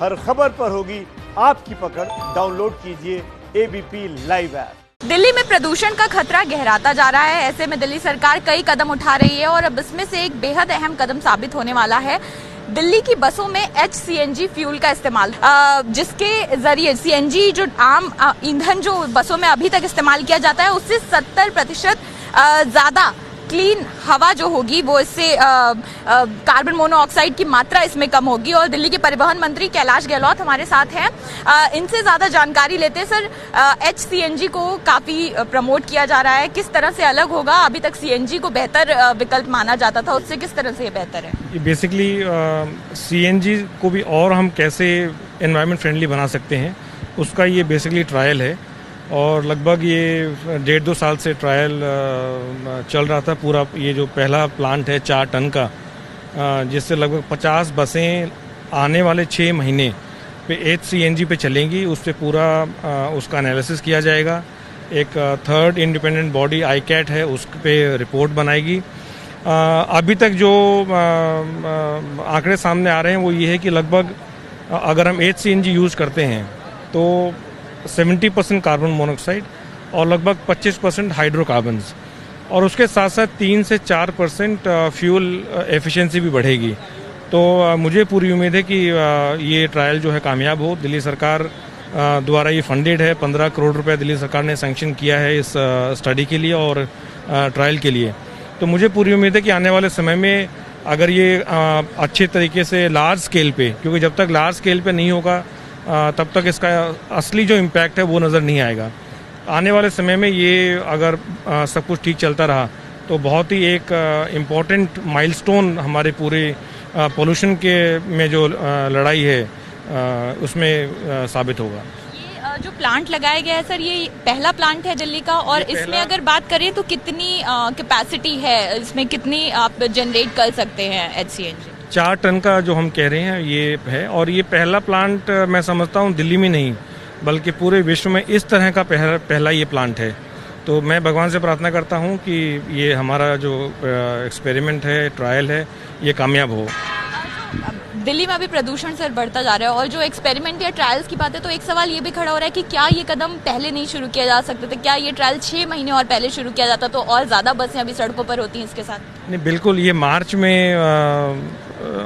हर खबर पर होगी आपकी पकड़। डाउनलोड कीजिए एबीपी लाइव ऐप। दिल्ली में प्रदूषण का खतरा गहराता जा रहा है। ऐसे में दिल्ली सरकार कई कदम उठा रही है और अब इसमें से एक बेहद अहम कदम साबित होने वाला है दिल्ली की बसों में HCNG फ्यूल का इस्तेमाल, जिसके जरिए CNG जो आम ईंधन जो बसों में अभी तक इस्तेमाल किया जाता है उससे 70% ज्यादा क्लीन हवा जो होगी वो इससे कार्बन मोनोऑक्साइड की मात्रा इसमें कम होगी। और दिल्ली के परिवहन मंत्री कैलाश गहलोत हमारे साथ हैं, इनसे ज्यादा जानकारी लेते हैं। सर, HCNG को काफी प्रमोट किया जा रहा है, किस तरह से अलग होगा? अभी तक CNG को बेहतर विकल्प माना जाता था, उससे किस तरह से ये बेहतर है? बेसिकली CNG को भी और हम कैसे एनवायरनमेंट फ्रेंडली बना सकते हैं उसका ये बेसिकली ट्रायल है और लगभग ये 1.5-2 साल से ट्रायल चल रहा था। पूरा ये जो पहला प्लांट है 4 टन का, जिससे लगभग 50 बसें आने वाले 6 महीने पे HCNG पे चलेंगी। उस पर पूरा उसका एनालिसिस किया जाएगा। एक थर्ड इंडिपेंडेंट बॉडी ICAT है, उस पर रिपोर्ट बनाएगी। अभी तक जो आंकड़े सामने आ रहे हैं वो ये है कि लगभग अगर हम HCNG यूज़ करते हैं तो 70% कार्बन मोनोऑक्साइड और लगभग 25% हाइड्रोकार्बन्स, और उसके साथ साथ 3 से 4% फ्यूल एफिशिएंसी भी बढ़ेगी। तो मुझे पूरी उम्मीद है कि ये ट्रायल जो है कामयाब हो। दिल्ली सरकार द्वारा ये फंडेड है, 15 करोड़ रुपए दिल्ली सरकार ने सैंक्शन किया है इस स्टडी के लिए और ट्रायल के लिए। तो मुझे पूरी उम्मीद है कि आने वाले समय में अगर ये अच्छे तरीके से लार्ज स्केल पे, क्योंकि जब तक लार्ज स्केल पे नहीं होगा तब तक इसका असली जो इम्पैक्ट है वो नज़र नहीं आएगा। आने वाले समय में ये अगर सब कुछ ठीक चलता रहा तो बहुत ही एक इम्पॉर्टेंट माइलस्टोन हमारे पूरे पोल्यूशन के में जो लड़ाई है उसमें साबित होगा। ये जो प्लांट लगाया गया है सर, ये पहला प्लांट है दिल्ली का, और इसमें अगर बात करें तो कितनी कैपेसिटी है, इसमें कितनी आप जनरेट कर सकते हैं HCNG? 4 टन का जो हम कह रहे हैं ये है, और ये पहला प्लांट मैं समझता हूँ दिल्ली में नहीं बल्कि पूरे विश्व में इस तरह का पहला ये प्लांट है। तो मैं भगवान से प्रार्थना करता हूँ कि ये हमारा जो एक्सपेरिमेंट है, ट्रायल है, ये कामयाब हो। दिल्ली में अभी प्रदूषण सर बढ़ता जा रहा है और जो एक्सपेरिमेंट या ट्रायल्स की बात है तो एक सवाल ये भी खड़ा हो रहा है कि क्या ये कदम पहले नहीं शुरू किया जा सकता था? क्या ये ट्रायल 6 महीने और पहले शुरू किया जाता तो और ज़्यादा बसें अभी सड़कों पर होती हैं इसके साथ? नहीं, बिल्कुल। ये मार्च में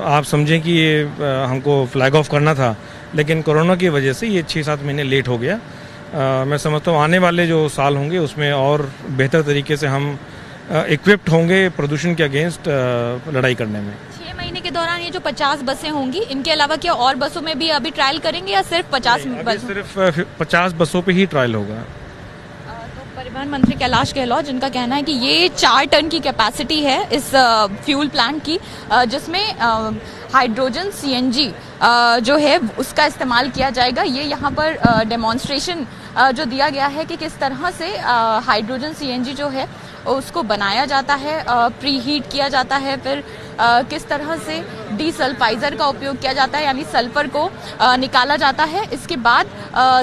आप समझें कि ये हमको फ्लैग ऑफ करना था, लेकिन कोरोना की वजह से ये 6-7 महीने लेट हो गया। मैं समझता हूँ आने वाले जो साल होंगे उसमें और बेहतर तरीके से हम इक्विप्ड होंगे प्रदूषण के अगेंस्ट लड़ाई करने में। 6 महीने के दौरान ये जो 50 बसें होंगी, इनके अलावा क्या और बसों में भी अभी ट्रायल करेंगे या सिर्फ 50 बस? सिर्फ 50 बसों पे ही ट्रायल होगा। परिवहन मंत्री कैलाश गहलोत, जिनका कहना है कि ये 4 टन की कैपेसिटी है इस फ्यूल प्लांट की, जिसमें हाइड्रोजन CNG जो है उसका इस्तेमाल किया जाएगा। ये यहाँ पर डेमोन्स्ट्रेशन जो दिया गया है कि किस तरह से हाइड्रोजन CNG जो है उसको बनाया जाता है, प्री हीट किया जाता है, फिर किस तरह से डीसल्फाइजर का उपयोग किया जाता है, यानी सल्फर को निकाला जाता है। इसके बाद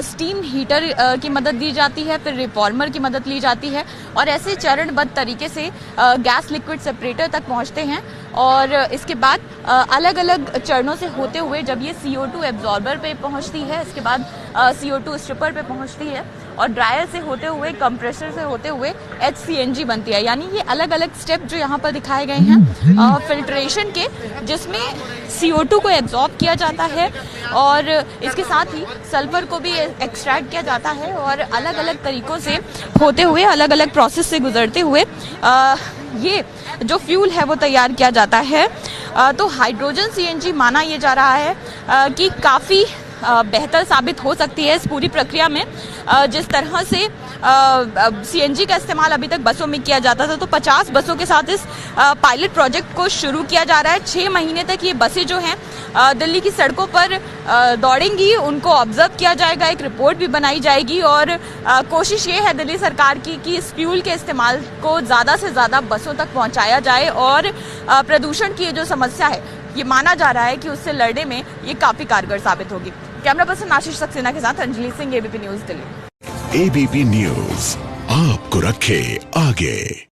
स्टीम हीटर की मदद दी जाती है, फिर रिफॉर्मर की मदद ली जाती है और ऐसे चरणबद्ध तरीके से गैस लिक्विड सेपरेटर तक पहुंचते हैं। और इसके बाद अलग अलग चरणों से होते हुए जब ये CO2 एब्जॉर्बर पे पहुंचती है, इसके बाद CO2 स्ट्रिपर पे पहुंचती है और ड्रायर से होते हुए, कंप्रेसर से होते हुए HCNG बनती है। यानी ये अलग अलग स्टेप जो यहाँ पर दिखाए गए हैं फिल्ट्रेशन के, जिसमें CO2 को एब्जॉर्ब किया जाता है और इसके साथ ही सल्फर को भी एक्सट्रैक्ट किया जाता है और अलग अलग तरीकों से होते हुए, अलग अलग प्रोसेस से गुजरते हुए ये जो फ्यूल है वो तैयार किया जाता है। तो हाइड्रोजन CNG माना ये जा रहा है कि काफ़ी बेहतर साबित हो सकती है इस पूरी प्रक्रिया में। जिस तरह से CNG का इस्तेमाल अभी तक बसों में किया जाता था, तो 50 बसों के साथ इस पायलट प्रोजेक्ट को शुरू किया जा रहा है। 6 महीने तक ये बसें जो हैं दिल्ली की सड़कों पर दौड़ेंगी, उनको ऑब्जर्व किया जाएगा, एक रिपोर्ट भी बनाई जाएगी और कोशिश ये है दिल्ली सरकार की कि इस फ्यूल के इस्तेमाल को ज़्यादा से ज़्यादा बसों तक पहुँचाया जाए और प्रदूषण की जो समस्या है ये माना जा रहा है कि उससे लड़ने में ये काफ़ी कारगर साबित होगी। कैमरा पर्सन आशीष सक्सेना के साथ Anjali Singh, ABP news Delhi. ABP news आपको रखे आगे।